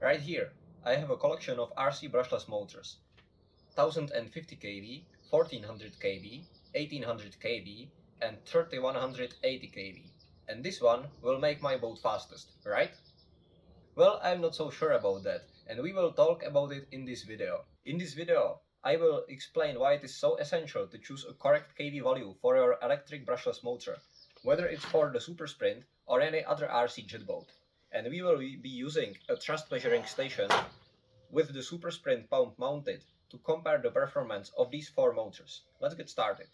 Right here, I have a collection of RC brushless motors. 1050 kV, 1400 kV, 1800 kV, and 3180 kV. And this one will make my boat fastest, right? Well, I'm not so sure about that, and we will talk about it in this video. In this video, I will explain why it is so essential to choose a correct kV value for your electric brushless motor, whether it's for the Supersprint or any other RC jet boat. And we will be using a thrust measuring station with the Supersprint pump mounted to compare the performance of these four motors. Let's get started.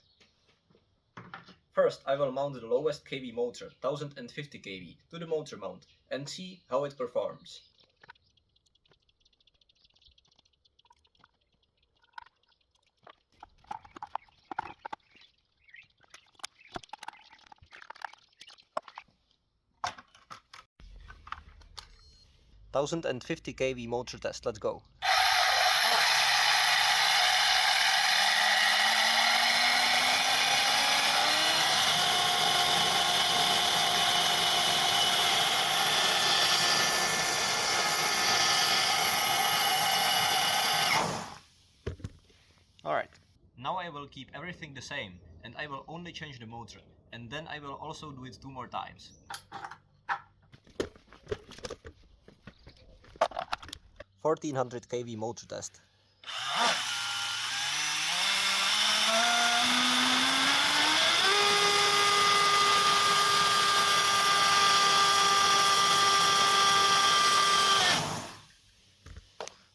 First, I will mount the lowest kV motor, 1050 kV, to the motor mount and see how it performs. Thousand and 50 kV motor test, let's go. Alright, now I will keep everything the same and I will only change the motor, and then I will also do it 2 more times. 1400 kV motor test.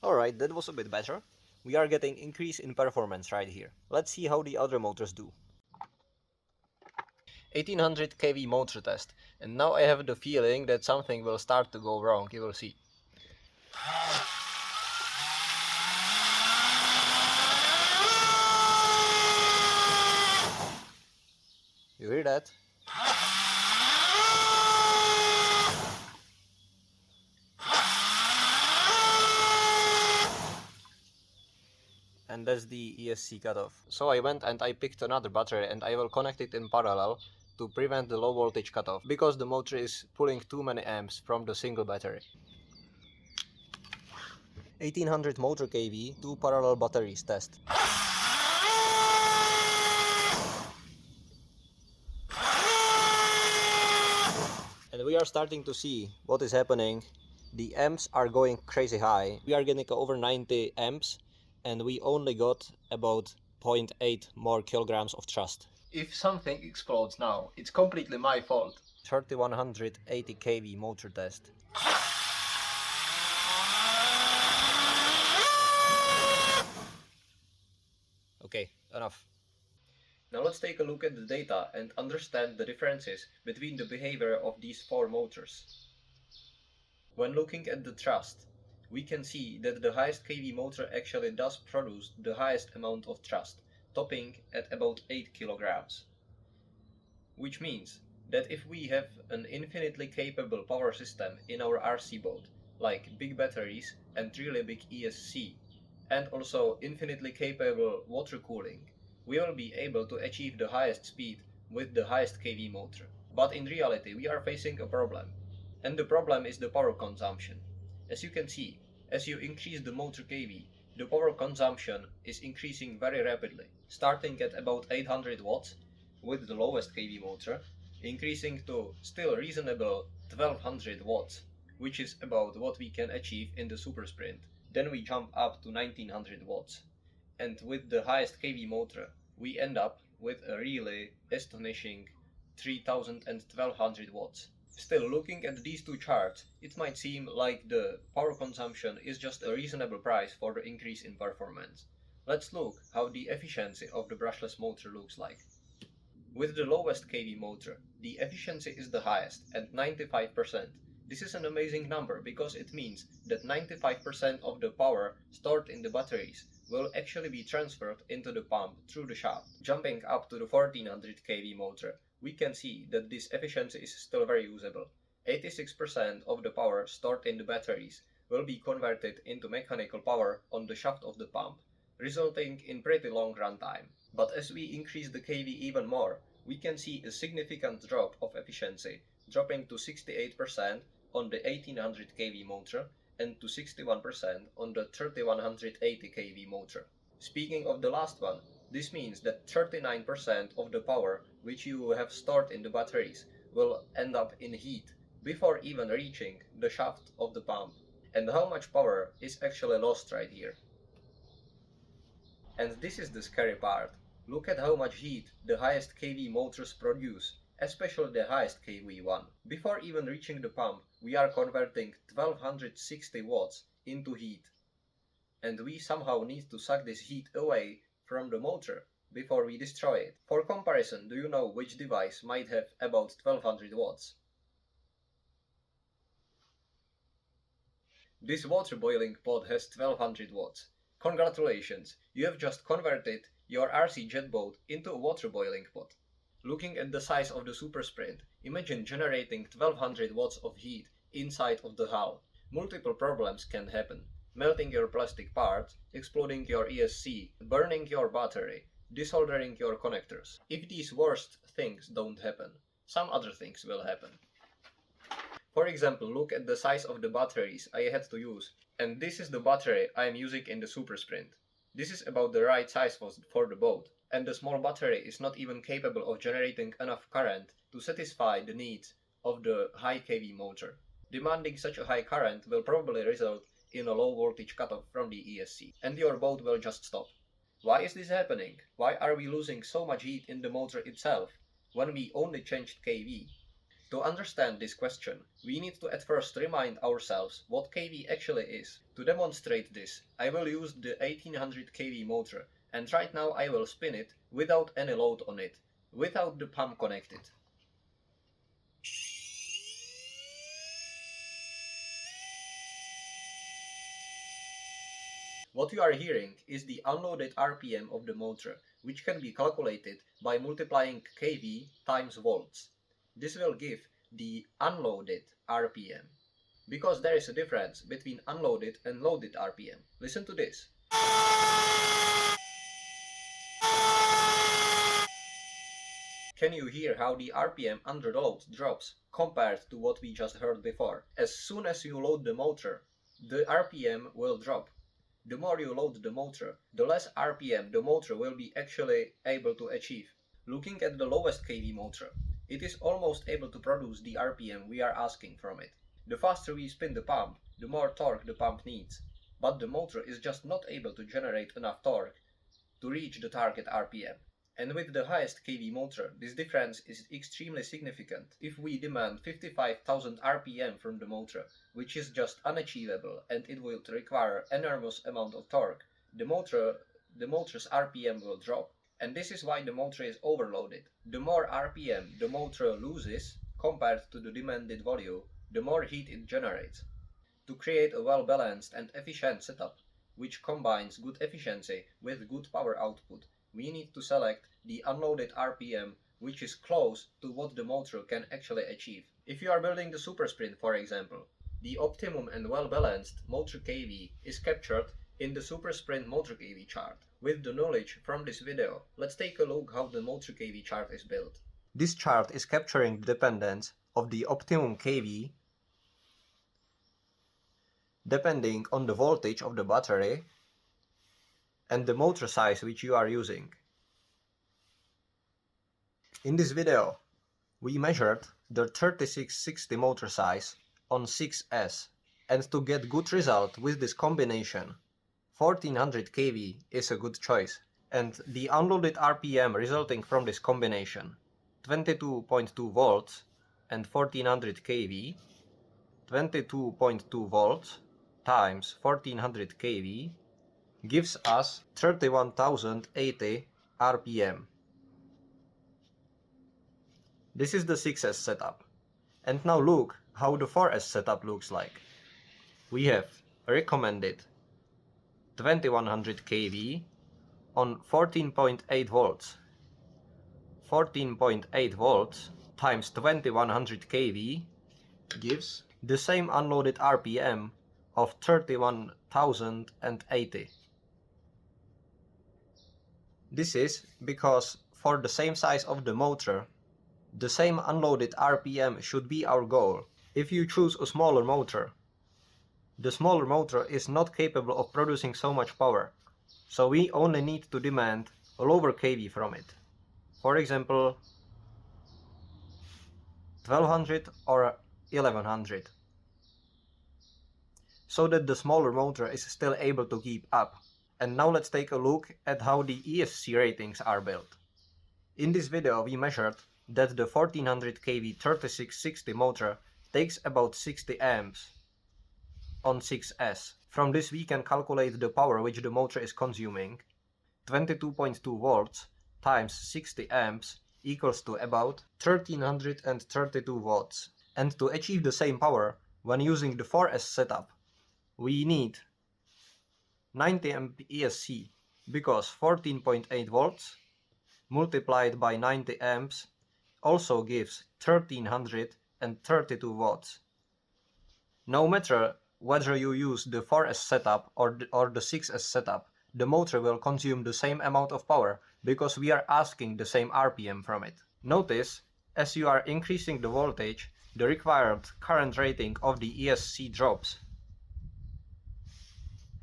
Alright, that was a bit better. We are getting increase in performance right here. Let's see how the other motors do. 1800 kV motor test, and now I have the feeling that something will start to go wrong, you will see. You hear that? And that's the ESC cutoff. So I went and I picked another battery and I will connect it in parallel to prevent the low voltage cutoff, because the motor is pulling too many amps from the single battery. 1800 motor kV, 2 parallel batteries test. And we are starting to see what is happening. The amps are going crazy high. We are getting over 90 amps and we only got about 0.8 more kilograms of thrust. If something explodes now, it's completely my fault. 3180 kV motor test. Okay, enough. Now let's take a look at the data and understand the differences between the behavior of these four motors. When looking at the thrust, we can see that the highest kV motor actually does produce the highest amount of thrust, topping at about 8 kilograms. Which means that if we have an infinitely capable power system in our RC boat, like big batteries and really big ESC, and also infinitely capable water cooling, we will be able to achieve the highest speed with the highest kV motor. But in reality, we are facing a problem. And the problem is the power consumption. As you can see, as you increase the motor kV, the power consumption is increasing very rapidly, starting at about 800 watts with the lowest kV motor, increasing to still reasonable 1200 watts, which is about what we can achieve in the Supersprint. Then we jump up to 1900 watts. And with the highest kV motor, we end up with a really astonishing 3000 and 1200 watts. Still, looking at these two charts, it might seem like the power consumption is just a reasonable price for the increase in performance. Let's look how the efficiency of the brushless motor looks like. With the lowest kV motor, the efficiency is the highest at 95%. This is an amazing number because it means that 95% of the power stored in the batteries will actually be transferred into the pump through the shaft. Jumping up to the 1400 kV motor, we can see that this efficiency is still very usable. 86% of the power stored in the batteries will be converted into mechanical power on the shaft of the pump, resulting in pretty long runtime. But as we increase the kV even more, we can see a significant drop of efficiency, dropping to 68% on the 1800 kV motor and to 61% on the 3180 kV motor. Speaking of the last one, this means that 39% of the power which you have stored in the batteries will end up in heat before even reaching the shaft of the pump. And how much power is actually lost right here? And this is the scary part. Look at how much heat the highest kV motors produce, especially the highest kV one. Before even reaching the pump, we are converting 1260 watts into heat. And we somehow need to suck this heat away from the motor before we destroy it. For comparison, do you know which device might have about 1200 watts? This water boiling pot has 1200 watts. Congratulations, you have just converted your RC jet boat into a water boiling pot. Looking at the size of the Supersprint, imagine generating 1200 watts of heat inside of the hull. Multiple problems can happen. Melting your plastic parts, exploding your ESC, burning your battery, desoldering your connectors. If these worst things don't happen, some other things will happen. For example, look at the size of the batteries I had to use, and this is the battery I am using in the Supersprint. This is about the right size for the boat, and the small battery is not even capable of generating enough current to satisfy the needs of the high kV motor. Demanding such a high current will probably result in a low voltage cutoff from the ESC, and your boat will just stop. Why is this happening? Why are we losing so much heat in the motor itself when we only changed kV? To understand this question, we need to at first remind ourselves what kV actually is. To demonstrate this, I will use the 1800 kV motor, and right now I will spin it without any load on it, without the pump connected. What you are hearing is the unloaded RPM of the motor, which can be calculated by multiplying kV times volts. This will give the unloaded RPM, because there is a difference between unloaded and loaded RPM. Listen to this. Can you hear how the RPM under load drops compared to what we just heard before? As soon as you load the motor, the RPM will drop. The more you load the motor, the less RPM the motor will be actually able to achieve. Looking at the lowest kV motor, it is almost able to produce the RPM we are asking from it. The faster we spin the pump, the more torque the pump needs. But the motor is just not able to generate enough torque to reach the target RPM. And with the highest kV motor, this difference is extremely significant. If we demand 55,000 RPM from the motor, which is just unachievable and it will require enormous amount of torque, the motor's RPM will drop. And this is why the motor is overloaded. The more RPM the motor loses compared to the demanded value, the more heat it generates. To create a well-balanced and efficient setup, which combines good efficiency with good power output, we need to select the unloaded RPM, which is close to what the motor can actually achieve. If you are building the Supersprint, for example, the optimum and well-balanced motor kV is captured in the Supersprint motor kV chart. With the knowledge from this video, let's take a look how the motor kV chart is built. This chart is capturing the dependence of the optimum kV depending on the voltage of the battery and the motor size which you are using. In this video, we measured the 3660 motor size on 6S, and to get good result with this combination, 1400 kV is a good choice, and the unloaded RPM resulting from this combination, 22.2 volts and 1400 kV, 22.2 volts times 1400 kV gives us 31,080 RPM. This is the 6S setup. And now look how the 4S setup looks like. We have recommended 2100 kV on 14.8 volts. 14.8 volts times 2100 kV gives the same unloaded RPM of 31,080. This is because for the same size of the motor, the same unloaded RPM should be our goal. If you choose a smaller motor, The smaller motor is not capable of producing so much power, so we only need to demand a lower kV from it. For example, 1200 or 1100. So that the smaller motor is still able to keep up. And now let's take a look at how the ESC ratings are built. In this video we measured that the 1400 kV 3660 motor takes about 60 amps on 6S. From this we can calculate the power which the motor is consuming. 22.2 volts times 60 amps equals to about 1332 watts. And to achieve the same power when using the 4S setup, we need 90 amp ESC, because 14.8 volts multiplied by 90 amps also gives 1332 watts. No matter whether you use the 4S setup or the 6S setup, the motor will consume the same amount of power because we are asking the same RPM from it. Notice, as you are increasing the voltage, the required current rating of the ESC drops.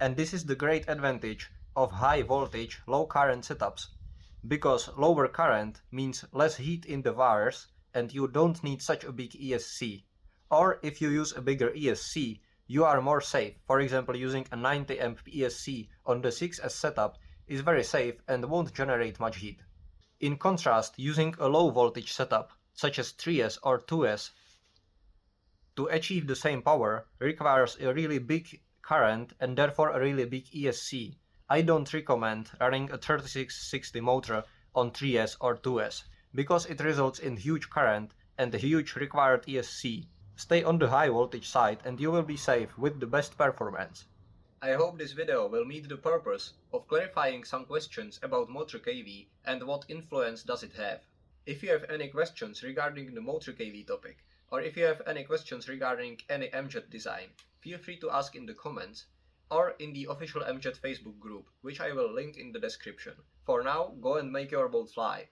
And this is the great advantage of high voltage, low current setups, because lower current means less heat in the wires and you don't need such a big ESC. Or if you use a bigger ESC, you are more safe. For example, using a 90 amp ESC on the 6S setup is very safe and won't generate much heat. In contrast, using a low voltage setup, such as 3S or 2S, to achieve the same power requires a really big current and therefore a really big ESC. I don't recommend running a 3660 motor on 3S or 2S, because it results in huge current and a huge required ESC. Stay on the high voltage side and you will be safe with the best performance. I hope this video will meet the purpose of clarifying some questions about motor kV and what influence does it have. If you have any questions regarding the motor kV topic, or if you have any questions regarding any M-Jet design, feel free to ask in the comments or in the official M-Jet Facebook group, which I will link in the description. For now, go and make your boat fly.